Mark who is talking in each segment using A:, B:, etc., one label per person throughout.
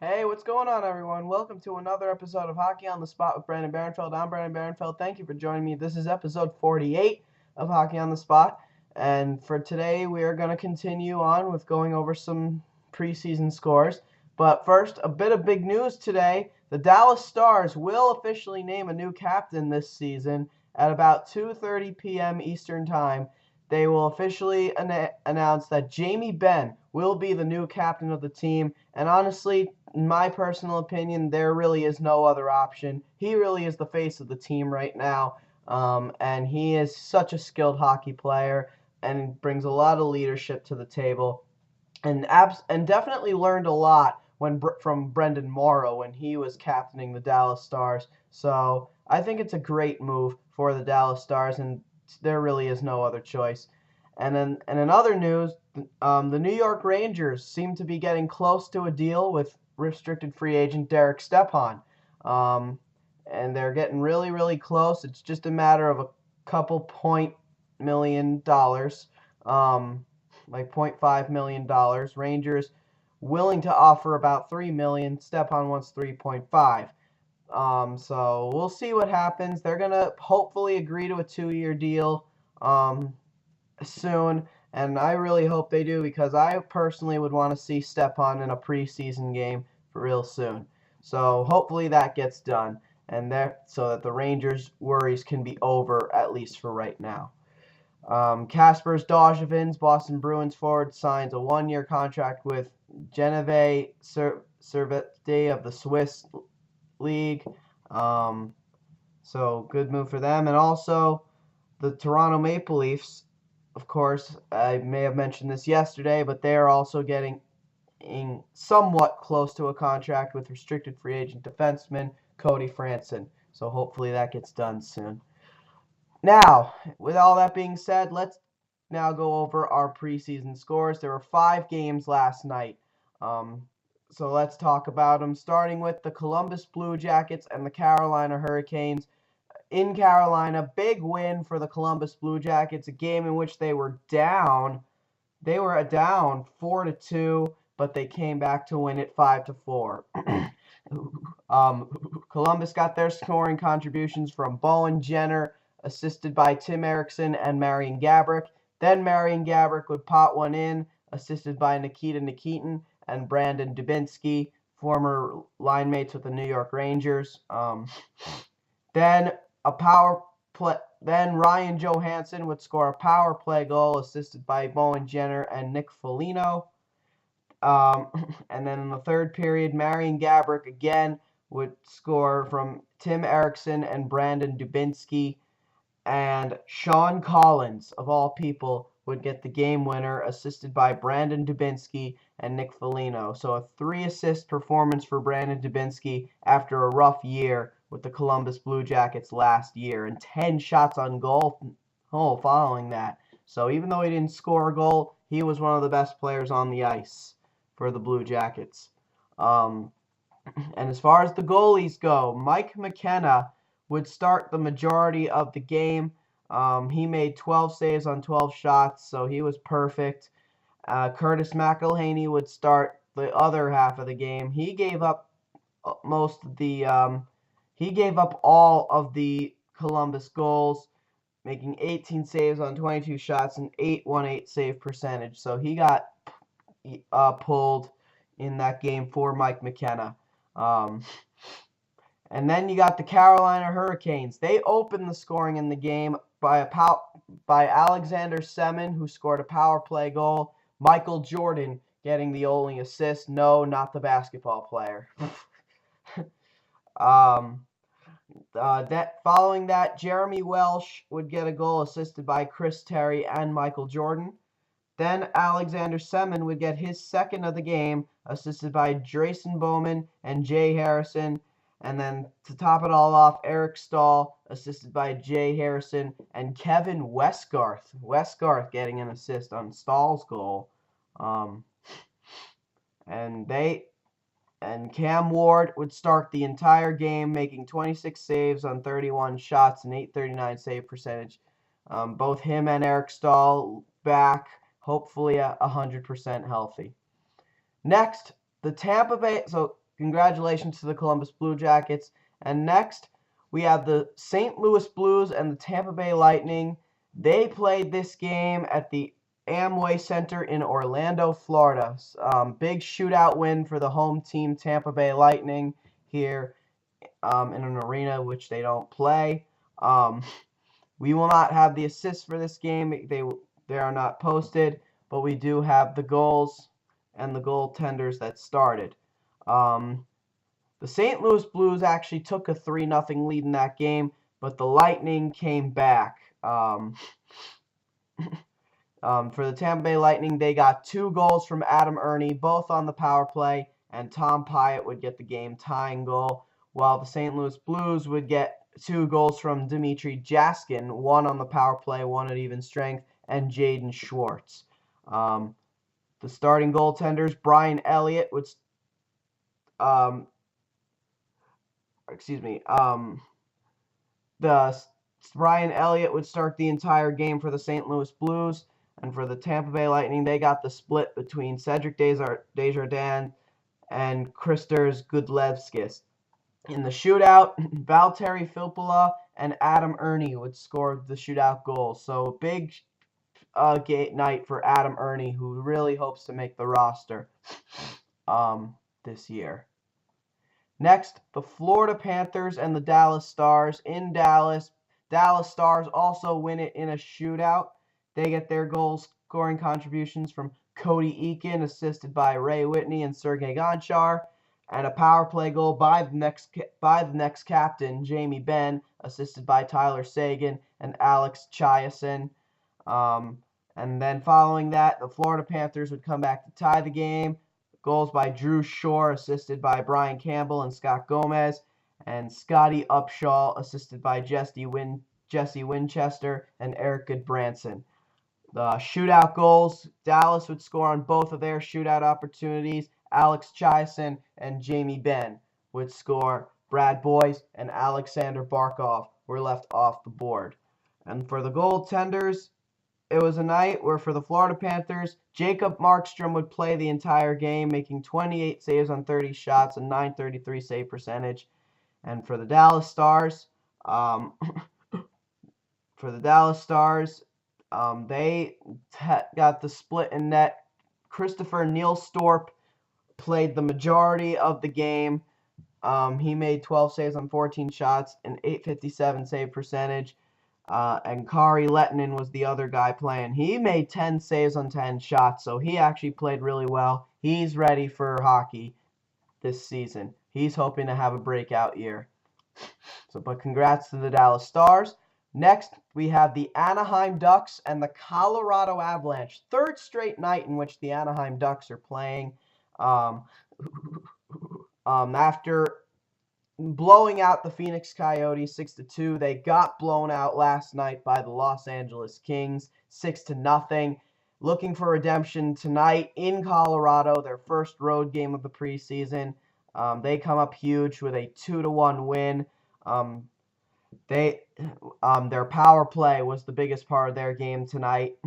A: Hey, what's going on, everyone? Welcome to another episode of Hockey on the Spot with Brandon Barenfeld. I'm Brandon Barenfeld. Thank you for joining me. This is episode 48 of Hockey on the Spot. And for today, we are going to continue on with going over some preseason scores. But first, a bit of big news today. The Dallas Stars will officially name a new captain this season at about 2:30 p.m. Eastern Time. They will officially announce that Jamie Benn will be the new captain of the team. And honestly, in my personal opinion, there really is no other option. He really is the face of the team right now, and he is such a skilled hockey player and brings a lot of leadership to the table, and definitely learned a lot from Brendan Morrow when he was captaining the Dallas Stars. So I think it's a great move for the Dallas Stars, and there really is no other choice. And in other news, the New York Rangers seem to be getting close to a deal with restricted free agent Derek Stepan. And they're getting really, really close. It's just a matter of a couple $1 million, like $0.5 million. Rangers willing to offer about $3 million. Stepan wants 3.5. So we'll see what happens. They're gonna hopefully agree to a 2-year deal soon, and I really hope they do because I personally would want to see Stepan in a preseason game for real soon. So hopefully that gets done, and so that the Rangers' worries can be over at least for right now. Kaspers Dojevins, Boston Bruins forward, signs a 1-year contract with Genevieve Servette of the Swiss League. So good move for them. And also the Toronto Maple Leafs, of course, I may have mentioned this yesterday, but they are also getting somewhat close to a contract with restricted free agent defenseman Cody Franson. So hopefully that gets done soon. Now, with all that being said, let's now go over our preseason scores. There were 5 games last night. So let's talk about them, starting with the Columbus Blue Jackets and the Carolina Hurricanes. In Carolina, big win for the Columbus Blue Jackets, a game in which they were down. They were down 4-2, but they came back to win it 5-4. Columbus got their scoring contributions from Bowen Jenner, assisted by Tim Erickson and Marian Gaborik. Then Marian Gaborik would pot one in, assisted by Nikita Nikitin and Brandon Dubinsky, former line mates with the New York Rangers. Then Ryan Johansson would score a power play goal, assisted by Bowen Jenner and Nick Foligno. And then in the third period, Marian Gaborik again would score from Tim Erickson and Brandon Dubinsky. And Sean Collins, of all people, would get the game winner, assisted by Brandon Dubinsky and Nick Foligno. So a 3-assist performance for Brandon Dubinsky after a rough year with the Columbus Blue Jackets last year, and 10 shots on goal following that. So even though he didn't score a goal, he was one of the best players on the ice for the Blue Jackets. And as far as the goalies go, Mike McKenna would start the majority of the game. He made 12 saves on 12 shots, so he was perfect. Curtis McElhaney would start the other half of the game. He gave up all of the Columbus goals, making 18 saves on 22 shots and 818 save percentage. So he got pulled in that game for Mike McKenna. And then you got the Carolina Hurricanes. They opened the scoring in the game by Alexander Semin, who scored a power play goal. Michael Jordan getting the only assist. No, not the basketball player. Following that, Jeremy Welsh would get a goal assisted by Chris Terry and Michael Jordan. Then Alexander Semin would get his second of the game, assisted by Drayson Bowman and Jay Harrison. And then to top it all off, Eric Stahl, assisted by Jay Harrison, and Kevin Westgarth. Westgarth getting an assist on Stahl's goal. And Cam Ward would start the entire game, making 26 saves on 31 shots and 839 save percentage. Both him and Eric Stahl back, hopefully 100% healthy. Next, the Tampa Bay. So congratulations to the Columbus Blue Jackets. And next, we have the St. Louis Blues and the Tampa Bay Lightning. They played this game at the Amway Center in Orlando, Florida. Big shootout win for the home team, Tampa Bay Lightning, here in an arena which they don't play. We will not have the assists for this game. They are not posted, but we do have the goals and the goaltenders that started. The St. Louis Blues actually took a 3-0 lead in that game, but the Lightning came back. For the Tampa Bay Lightning, they got 2 goals from Adam Ernie, both on the power play, and Tom Pyatt would get the game-tying goal, while the St. Louis Blues would get 2 goals from Dmitry Jaskin, 1 on the power play, 1 at even strength, and Jaden Schwartz. The starting goaltenders, Brian Elliott would Brian Elliott would start the entire game for the St. Louis Blues, and for the Tampa Bay Lightning, they got the split between Cedric Desjardins and Kristers Gudlevskis. In the shootout, Valtteri Filppula and Adam Ernie would score the shootout goals. So big night for Adam Ernie, who really hopes to make the roster this year. Next, the Florida Panthers and the Dallas Stars in Dallas. Dallas Stars also win it in a shootout. They get their goal scoring contributions from Cody Eakin, assisted by Ray Whitney and Sergei Gonchar, and a power play goal by the next captain, Jamie Benn, assisted by Tyler Seguin and Alex Chiasson. And then following that, the Florida Panthers would come back to tie the game. Goals by Drew Shore, assisted by Brian Campbell and Scott Gomez, and Scotty Upshaw, assisted by Jesse Winchester and Eric Goodbranson. The shootout goals, Dallas would score on both of their shootout opportunities. Alex Chiasson and Jamie Benn would score. Brad Boyce and Alexander Barkov were left off the board. And for the goaltenders, it was a night where for the Florida Panthers, Jacob Markstrom would play the entire game, making 28 saves on 30 shots and .933 save percentage. And for the Dallas Stars, they got the split in net. Christopher Nielstorp played the majority of the game. He made 12 saves on 14 shots and .857 save percentage. And Kari Lettinen was the other guy playing. He made 10 saves on 10 shots, so he actually played really well. He's ready for hockey this season. He's hoping to have a breakout year. But congrats to the Dallas Stars. Next, we have the Anaheim Ducks and the Colorado Avalanche. Third straight night in which the Anaheim Ducks are playing. After blowing out the Phoenix Coyotes 6-2, they got blown out last night by the Los Angeles Kings 6-0. Looking for redemption tonight in Colorado, their first road game of the preseason. They come up huge with a 2-1 win. Their power play was the biggest part of their game tonight.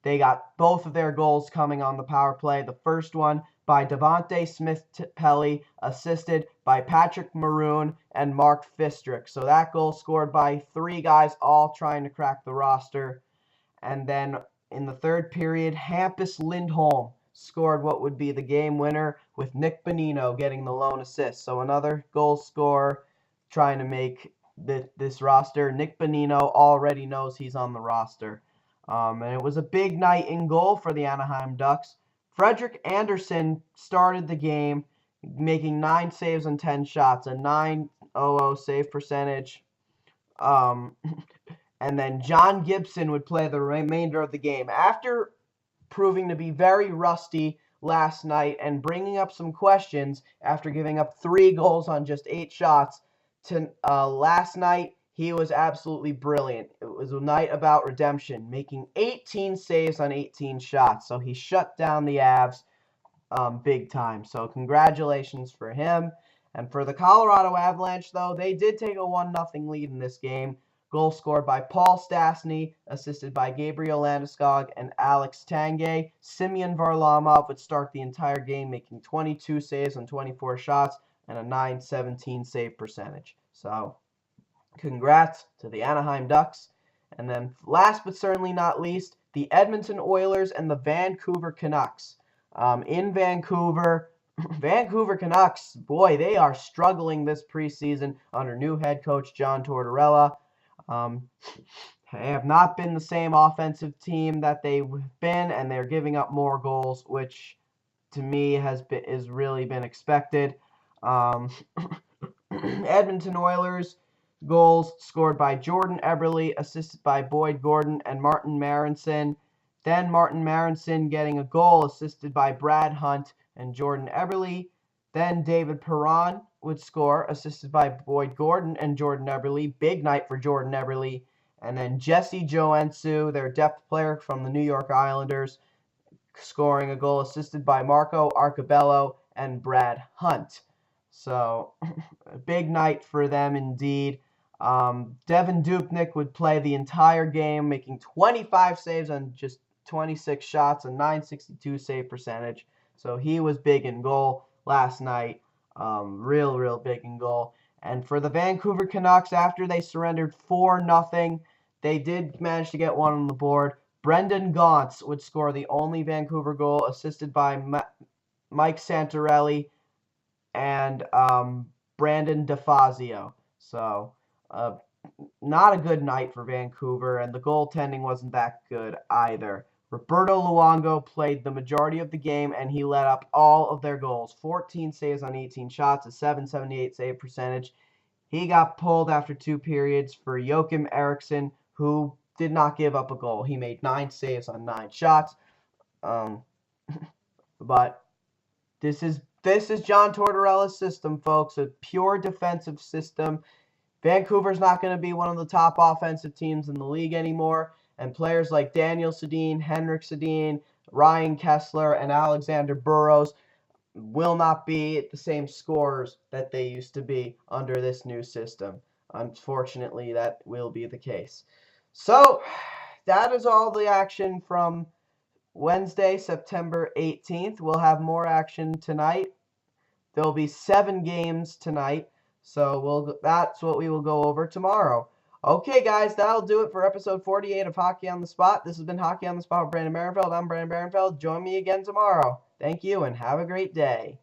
A: They got both of their goals coming on the power play. The first one by Devontae Smith-Pelly, assisted by Patrick Maroon and Mark Fistrick. So that goal scored by 3 guys, all trying to crack the roster. And then in the third period, Hampus Lindholm scored what would be the game winner, with Nick Bonino getting the lone assist. So another goal scorer trying to make this roster. Nick Bonino already knows he's on the roster. And it was a big night in goal for the Anaheim Ducks. Frederik Andersen started the game, making 9 saves on 10 shots, a .900 save percentage. And then John Gibson would play the remainder of the game. After proving to be very rusty last night and bringing up some questions after giving up 3 goals on just 8 shots, last night he was absolutely brilliant. It was a night about redemption, making 18 saves on 18 shots. So he shut down the Avs big time. So congratulations for him. And for the Colorado Avalanche, though, they did take a 1-0 lead in this game. Goal scored by Paul Stastny, assisted by Gabriel Landeskog and Alex Tanguay. Simeon Varlamov would start the entire game, making 22 saves on 24 shots, and a .917 save percentage. So congrats to the Anaheim Ducks. And then last but certainly not least, the Edmonton Oilers and the Vancouver Canucks. In Vancouver, Vancouver Canucks, boy, they are struggling this preseason under new head coach John Tortorella. They have not been the same offensive team that they've been, and they're giving up more goals, which to me has really been expected. Edmonton Oilers goals scored by Jordan Eberle, assisted by Boyd Gordon and Martin Marinson. Then Martin Marinson getting a goal assisted by Brad Hunt and Jordan Eberle. Then David Perron would score, assisted by Boyd Gordon and Jordan Eberle. Big night for Jordan Eberle. And then Jesse Joensuu, their depth player from the New York Islanders, scoring a goal assisted by Marco Arcabello and Brad Hunt. So, a big night for them indeed. Devin Dubnyk would play the entire game, making 25 saves on just 26 shots, a .962 save percentage. So he was big in goal last night. Real big in goal. And for the Vancouver Canucks, after they surrendered 4-0, they did manage to get one on the board. Brendan Gaunce would score the only Vancouver goal, assisted by Mike Santorelli and Brandon DeFazio. So, not a good night for Vancouver, and the goaltending wasn't that good either. Roberto Luongo played the majority of the game, and he let up all of their goals. 14 saves on 18 shots, a .778 save percentage. He got pulled after 2 periods for Joachim Eriksson, who did not give up a goal. He made 9 saves on 9 shots. But this is John Tortorella's system, folks. A pure defensive system. Vancouver's not going to be one of the top offensive teams in the league anymore. And players like Daniel Sedin, Henrik Sedin, Ryan Kessler, and Alexander Burrows will not be the same scorers that they used to be under this new system. Unfortunately, that will be the case. So, that is all the action from Wednesday, September 18th. We'll have more action tonight. There'll be 7 games tonight, so that's what we will go over tomorrow. Okay, guys, that'll do it for episode 48 of Hockey on the Spot. This has been Hockey on the Spot with Brandon Barenfeld. I'm Brandon Barenfeld. Join me again tomorrow. Thank you, and have a great day.